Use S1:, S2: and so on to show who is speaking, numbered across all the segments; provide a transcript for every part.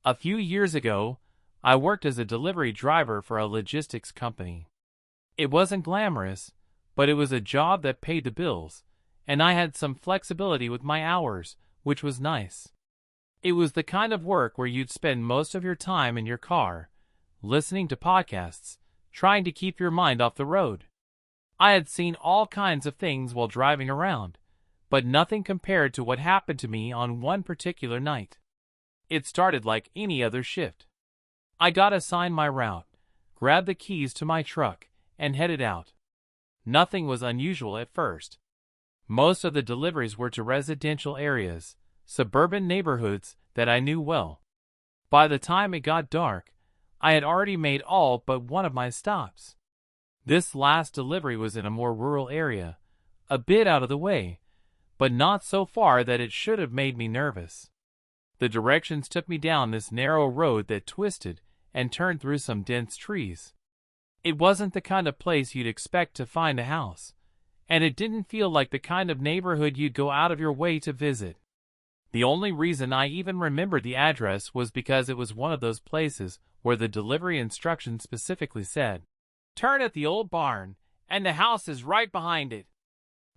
S1: A few years ago, I worked as a delivery driver for a logistics company. It wasn't glamorous, but it was a job that paid the bills, and I had some flexibility with my hours, which was nice. It was the kind of work where you'd spend most of your time in your car, listening to podcasts, trying to keep your mind off the road. I had seen all kinds of things while driving around, but nothing compared to what happened to me on one particular night. It started like any other shift. I got assigned my route, grabbed the keys to my truck, and headed out. Nothing was unusual at first. Most of the deliveries were to residential areas, suburban neighborhoods that I knew well. By the time it got dark, I had already made all but one of my stops. This last delivery was in a more rural area, a bit out of the way, but not so far that it should have made me nervous. The directions took me down this narrow road that twisted and turned through some dense trees. It wasn't the kind of place you'd expect to find a house, and it didn't feel like the kind of neighborhood you'd go out of your way to visit. The only reason I even remembered the address was because it was one of those places where the delivery instructions specifically said, "Turn at the old barn, and the house is right behind it."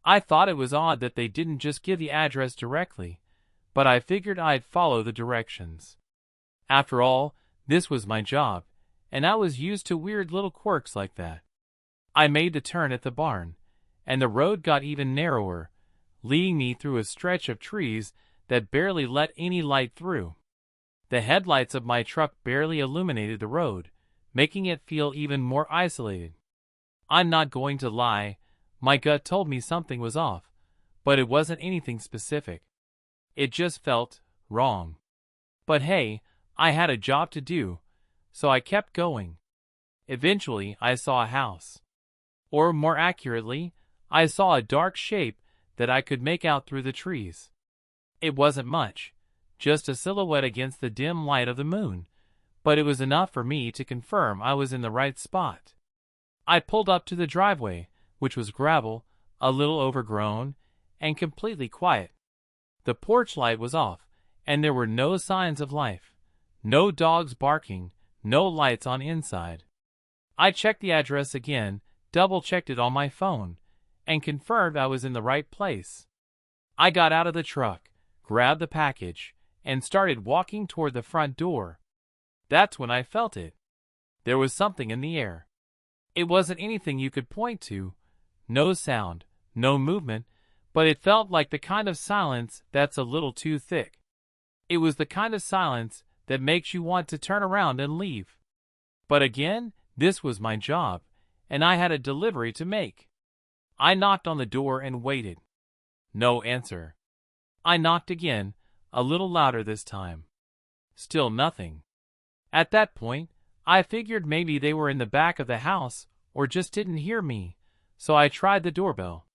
S1: I thought it was odd that they didn't just give the address directly, but I figured I'd follow the directions. After all, this was my job, and I was used to weird little quirks like that. I made the turn at the barn, and the road got even narrower, leading me through a stretch of trees that barely let any light through. The headlights of my truck barely illuminated the road, making it feel even more isolated. I'm not going to lie, my gut told me something was off, but it wasn't anything specific. It just felt wrong. But hey, I had a job to do, so I kept going. Eventually, I saw a house. Or more accurately, I saw a dark shape that I could make out through the trees. It wasn't much, just a silhouette against the dim light of the moon, but it was enough for me to confirm I was in the right spot. I pulled up to the driveway, which was gravel, a little overgrown, and completely quiet. The porch light was off, and there were no signs of life. No dogs barking, no lights on inside. I checked the address again, double-checked it on my phone, and confirmed I was in the right place. I got out of the truck, grabbed the package, and started walking toward the front door. That's when I felt it. There was something in the air. It wasn't anything you could point to. No sound, no movement, but it felt like the kind of silence that's a little too thick. It was the kind of silence that makes you want to turn around and leave. But again, this was my job, and I had a delivery to make. I knocked on the door and waited. No answer. I knocked again, a little louder this time. Still nothing. At that point, I figured maybe they were in the back of the house or just didn't hear me, so I tried the doorbell.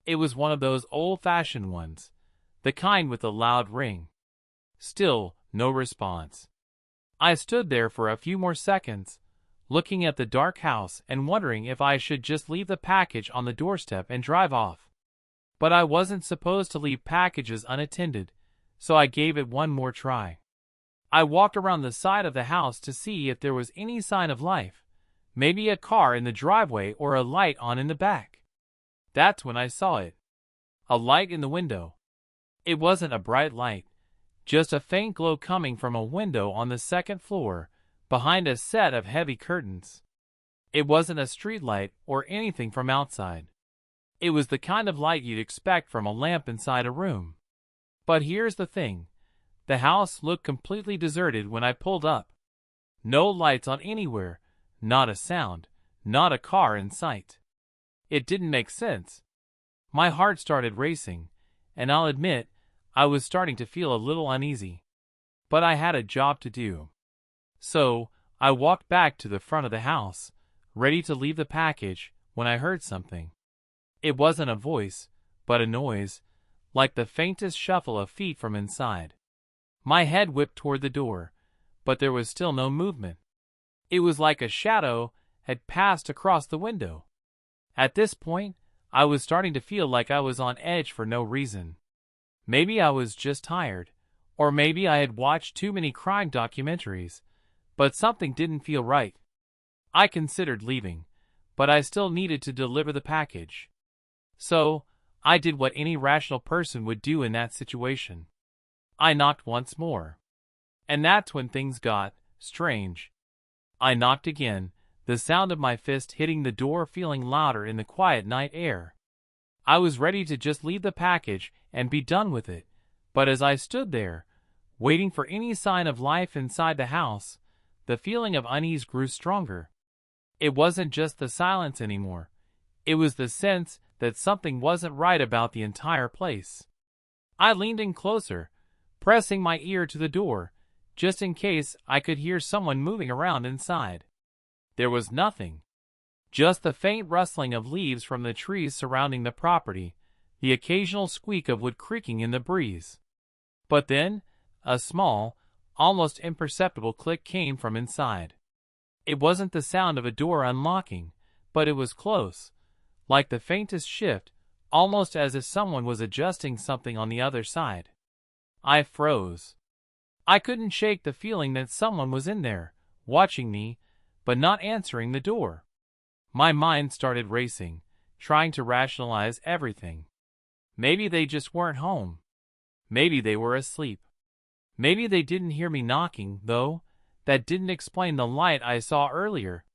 S1: It was one of those old-fashioned ones, the kind with a loud ring. Still, no response. I stood there for a few more seconds, looking at the dark house and wondering if I should just leave the package on the doorstep and drive off. But I wasn't supposed to leave packages unattended, so I gave it one more try. I walked around the side of the house to see if there was any sign of life, maybe a car in the driveway or a light on in the back. That's when I saw it. A light in the window. It wasn't a bright light, just a faint glow coming from a window on the second floor, behind a set of heavy curtains. It wasn't a street light or anything from outside. It was the kind of light you'd expect from a lamp inside a room. But here's the thing. The house looked completely deserted when I pulled up. No lights on anywhere, not a sound, not a car in sight. It didn't make sense. My heart started racing, and I'll admit, I was starting to feel a little uneasy. But I had a job to do. So, I walked back to the front of the house, ready to leave the package, when I heard something. It wasn't a voice, but a noise, like the faintest shuffle of feet from inside. My head whipped toward the door, but there was still no movement. It was like a shadow had passed across the window. At this point, I was starting to feel like I was on edge for no reason. Maybe I was just tired, Or maybe I had watched too many crime documentaries, but something didn't feel right. I considered leaving, but I still needed to deliver the package. So, I did what any rational person would do in that situation. I knocked once more. And that's when things got strange. I knocked again, the sound of my fist hitting the door feeling louder in the quiet night air. I was ready to just leave the package and be done with it, but as I stood there, waiting for any sign of life inside the house, the feeling of unease grew stronger. It wasn't just the silence anymore. It was the sense that something wasn't right about the entire place. I leaned in closer, pressing my ear to the door, just in case I could hear someone moving around inside. There was nothing. Just the faint rustling of leaves from the trees surrounding the property, the occasional squeak of wood creaking in the breeze. But then, a small, almost imperceptible click came from inside. It wasn't the sound of a door unlocking, but it was close, like the faintest shift, almost as if someone was adjusting something on the other side. I froze. I couldn't shake the feeling that someone was in there, watching me, but not answering the door. My mind started racing, trying to rationalize everything. Maybe they just weren't home. Maybe they were asleep. Maybe they didn't hear me knocking, though. That didn't explain the light I saw earlier.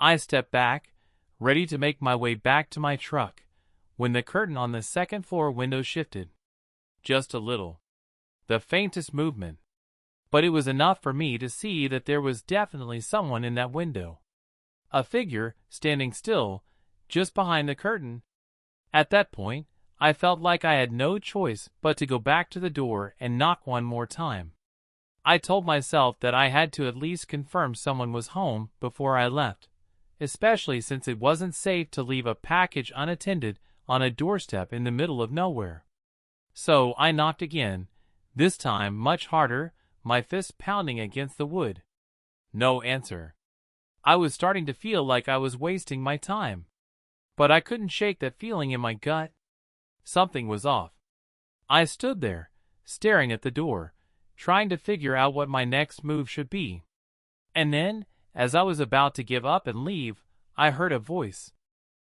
S1: I stepped back, ready to make my way back to my truck, when the curtain on the second floor window shifted. Just a little. The faintest movement. But it was enough for me to see that there was definitely someone in that window. A figure standing still, just behind the curtain. At that point, I felt like I had no choice but to go back to the door and knock one more time. I told myself that I had to at least confirm someone was home before I left, especially since it wasn't safe to leave a package unattended on a doorstep in the middle of nowhere. So I knocked again, this time much harder, my fist pounding against the wood. No answer. I was starting to feel like I was wasting my time. But I couldn't shake that feeling in my gut. Something was off. I stood there, staring at the door, trying to figure out what my next move should be. And then, as I was about to give up and leave, I heard a voice.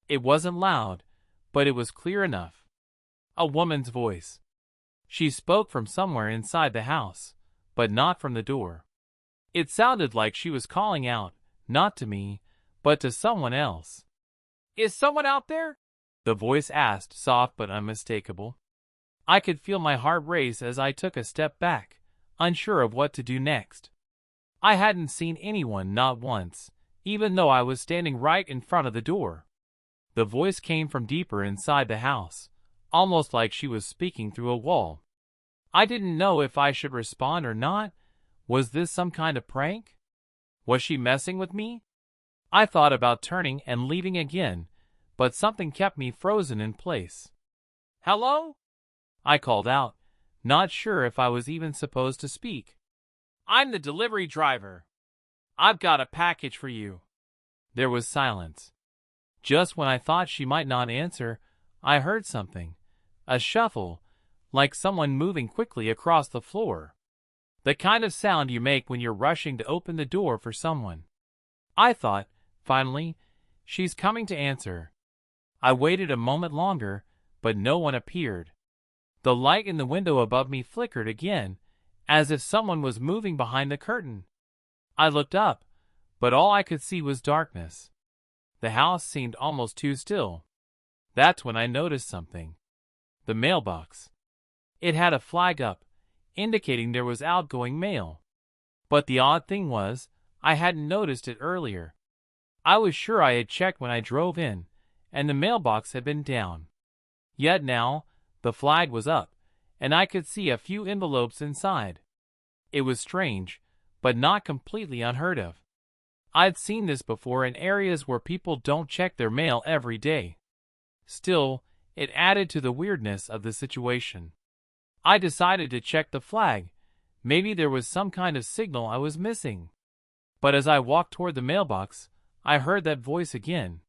S1: It wasn't loud, but it was clear enough. A woman's voice. She spoke from somewhere inside the house, but not from the door. It sounded like she was calling out, not to me, but to someone else. "Is someone out there?" the voice asked, soft but unmistakable. I could feel my heart race as I took a step back, unsure of what to do next. I hadn't seen anyone, not once, even though I was standing right in front of the door. The voice came from deeper inside the house, almost like she was speaking through a wall. I didn't know if I should respond or not. Was this some kind of prank? Was she messing with me? I thought about turning and leaving again, but something kept me frozen in place. "Hello?" I called out, not sure if I was even supposed to speak. "I'm the delivery driver. I've got a package for you." There was silence. Just when I thought she might not answer, I heard something. A shuffle, like someone moving quickly across the floor. The kind of sound you make when you're rushing to open the door for someone. I thought, finally, she's coming to answer. I waited a moment longer, but no one appeared. The light in the window above me flickered again, as if someone was moving behind the curtain. I looked up, but all I could see was darkness. The house seemed almost too still. That's when I noticed something. The mailbox. It had a flag up, indicating there was outgoing mail. But the odd thing was, I hadn't noticed it earlier. I was sure I had checked when I drove in, and the mailbox had been down. Yet now, the flag was up, and I could see a few envelopes inside. It was strange, but not completely unheard of. I'd seen this before in areas where people don't check their mail every day. Still, it added to the weirdness of the situation. I decided to check the flag. Maybe there was some kind of signal I was missing. But as I walked toward the mailbox, I heard that voice again.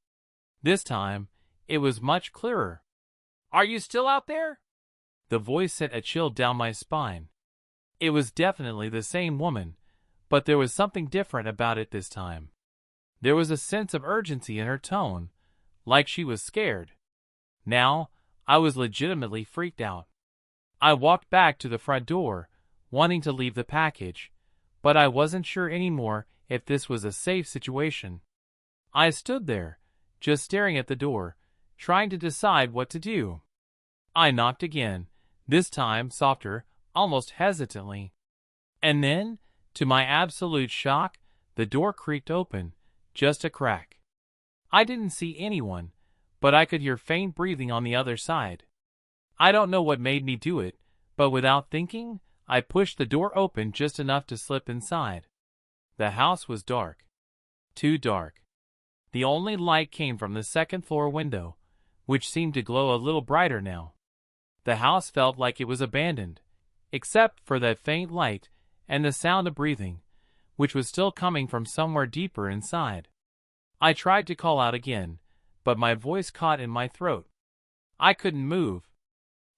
S1: This time, it was much clearer. "Are you still out there?" The voice sent a chill down my spine. It was definitely the same woman, but there was something different about it this time. There was a sense of urgency in her tone, like she was scared. Now, I was legitimately freaked out. I walked back to the front door, wanting to leave the package, but I wasn't sure anymore if this was a safe situation. I stood there, just staring at the door, trying to decide what to do. I knocked again, this time softer, almost hesitantly. And then, to my absolute shock, the door creaked open, just a crack. I didn't see anyone, but I could hear faint breathing on the other side. I don't know what made me do it, but without thinking, I pushed the door open just enough to slip inside. The house was dark. Too dark. The only light came from the second-floor window, which seemed to glow a little brighter now. The house felt like it was abandoned, except for that faint light and the sound of breathing, which was still coming from somewhere deeper inside. I tried to call out again, but my voice caught in my throat. I couldn't move.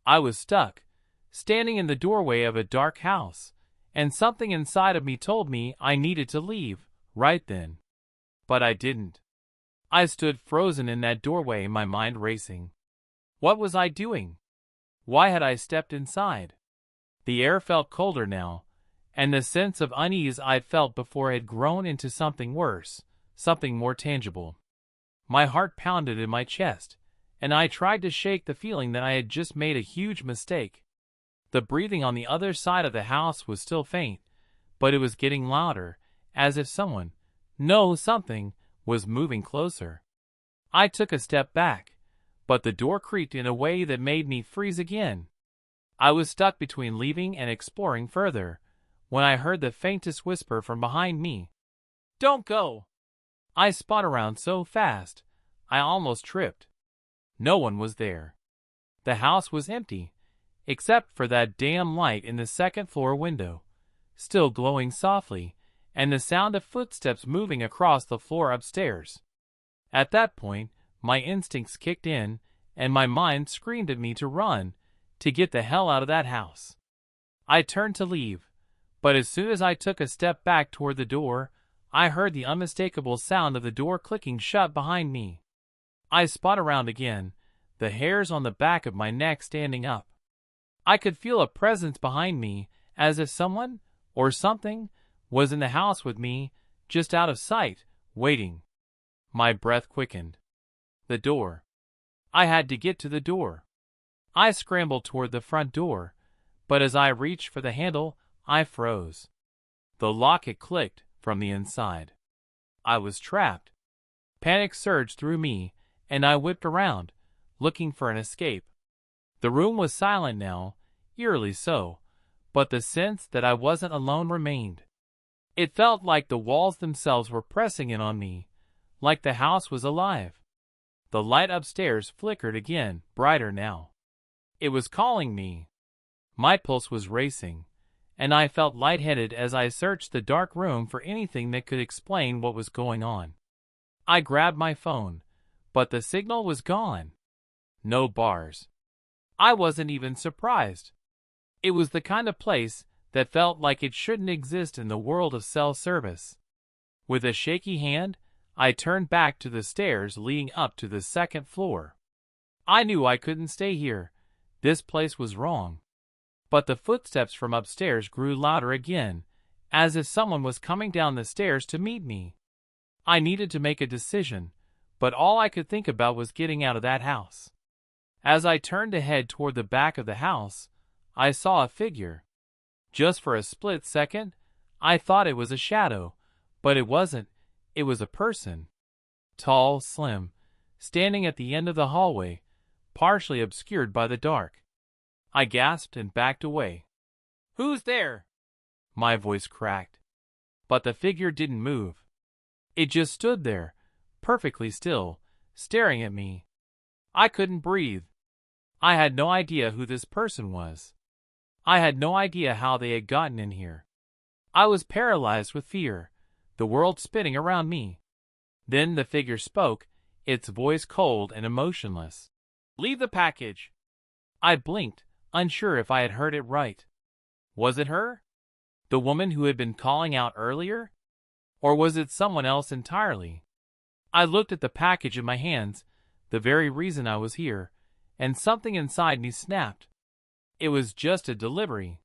S1: I was stuck, standing in the doorway of a dark house, and something inside of me told me I needed to leave, right then. But I didn't. I stood frozen in that doorway, my mind racing. What was I doing? Why had I stepped inside? The air felt colder now, and the sense of unease I'd felt before had grown into something worse, something more tangible. My heart pounded in my chest, and I tried to shake the feeling that I had just made a huge mistake. The breathing on the other side of the house was still faint, but it was getting louder, as if someone, no, something, was moving closer. I took a step back, but the door creaked in a way that made me freeze again. I was stuck between leaving and exploring further, when I heard the faintest whisper from behind me. "Don't go!" I spun around so fast, I almost tripped. No one was there. The house was empty, except for that damn light in the second-floor window, still glowing softly, and the sound of footsteps moving across the floor upstairs. At that point, my instincts kicked in, and my mind screamed at me to run, to get the hell out of that house. I turned to leave, but as soon as I took a step back toward the door, I heard the unmistakable sound of the door clicking shut behind me. I spun around again, the hairs on the back of my neck standing up. I could feel a presence behind me, as if someone, or something, was in the house with me, just out of sight, waiting. My breath quickened. The door. I had to get to the door. I scrambled toward the front door, but as I reached for the handle, I froze. The lock had clicked from the inside. I was trapped. Panic surged through me, and I whipped around, looking for an escape. The room was silent now, eerily so, but the sense that I wasn't alone remained. It felt like the walls themselves were pressing in on me, like the house was alive. The light upstairs flickered again, brighter now. It was calling me. My pulse was racing, and I felt lightheaded as I searched the dark room for anything that could explain what was going on. I grabbed my phone, but the signal was gone. No bars. I wasn't even surprised. It was the kind of place that felt like it shouldn't exist in the world of cell service. With a shaky hand, I turned back to the stairs leading up to the second floor. I knew I couldn't stay here. This place was wrong. But the footsteps from upstairs grew louder again, as if someone was coming down the stairs to meet me. I needed to make a decision, but all I could think about was getting out of that house. As I turned to head toward the back of the house, I saw a figure. Just for a split second, I thought it was a shadow, but it wasn't. It was a person. Tall, slim, standing at the end of the hallway, partially obscured by the dark. I gasped and backed away. "Who's there?" My voice cracked. But the figure didn't move. It just stood there, perfectly still, staring at me. I couldn't breathe. I had no idea who this person was. I had no idea how they had gotten in here. I was paralyzed with fear, the world spinning around me. Then the figure spoke, its voice cold and emotionless. "Leave the package." I blinked, unsure if I had heard it right. Was it her? The woman who had been calling out earlier? Or was it someone else entirely? I looked at the package in my hands, the very reason I was here, and something inside me snapped. It was just a delivery.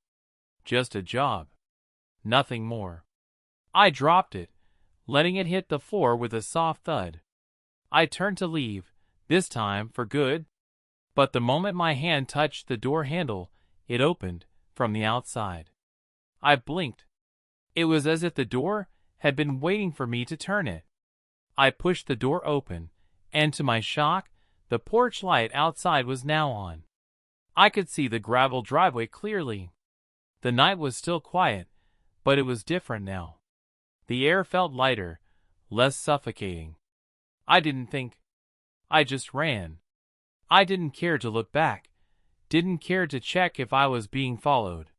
S1: Just a job. Nothing more. I dropped it, letting it hit the floor with a soft thud. I turned to leave, this time for good. But the moment my hand touched the door handle, it opened from the outside. I blinked. It was as if the door had been waiting for me to turn it. I pushed the door open, and to my shock, the porch light outside was now on. I could see the gravel driveway clearly. The night was still quiet, but it was different now. The air felt lighter, less suffocating. I didn't think. I just ran. I didn't care to look back, didn't care to check if I was being followed.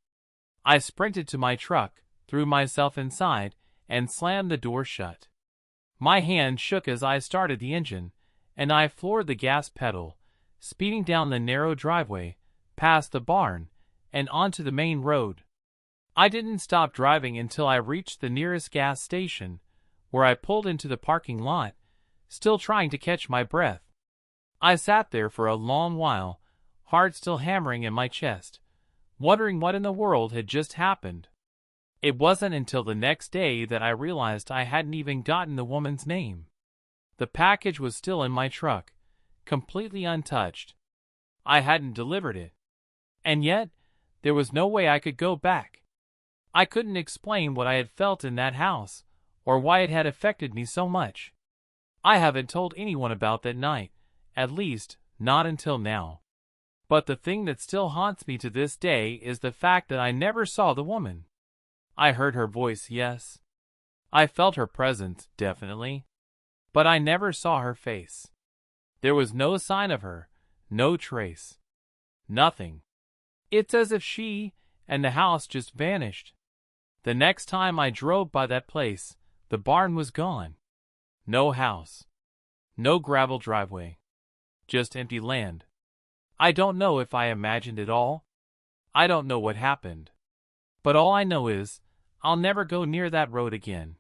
S1: I sprinted to my truck, threw myself inside, and slammed the door shut. My hand shook as I started the engine, and I floored the gas pedal, speeding down the narrow driveway, past the barn, and onto the main road. I didn't stop driving until I reached the nearest gas station, where I pulled into the parking lot, still trying to catch my breath. I sat there for a long while, heart still hammering in my chest, wondering what in the world had just happened. It wasn't until the next day that I realized I hadn't even gotten the woman's name. The package was still in my truck, completely untouched. I hadn't delivered it. And yet, there was no way I could go back. I couldn't explain what I had felt in that house, or why it had affected me so much. I haven't told anyone about that night, at least, not until now. But the thing that still haunts me to this day is the fact that I never saw the woman. I heard her voice, yes. I felt her presence, definitely. But I never saw her face. There was no sign of her, no trace. Nothing. It's as if she and the house just vanished. The next time I drove by that place, the barn was gone. No house. No gravel driveway. Just empty land. I don't know if I imagined it all. I don't know what happened. But all I know is, I'll never go near that road again.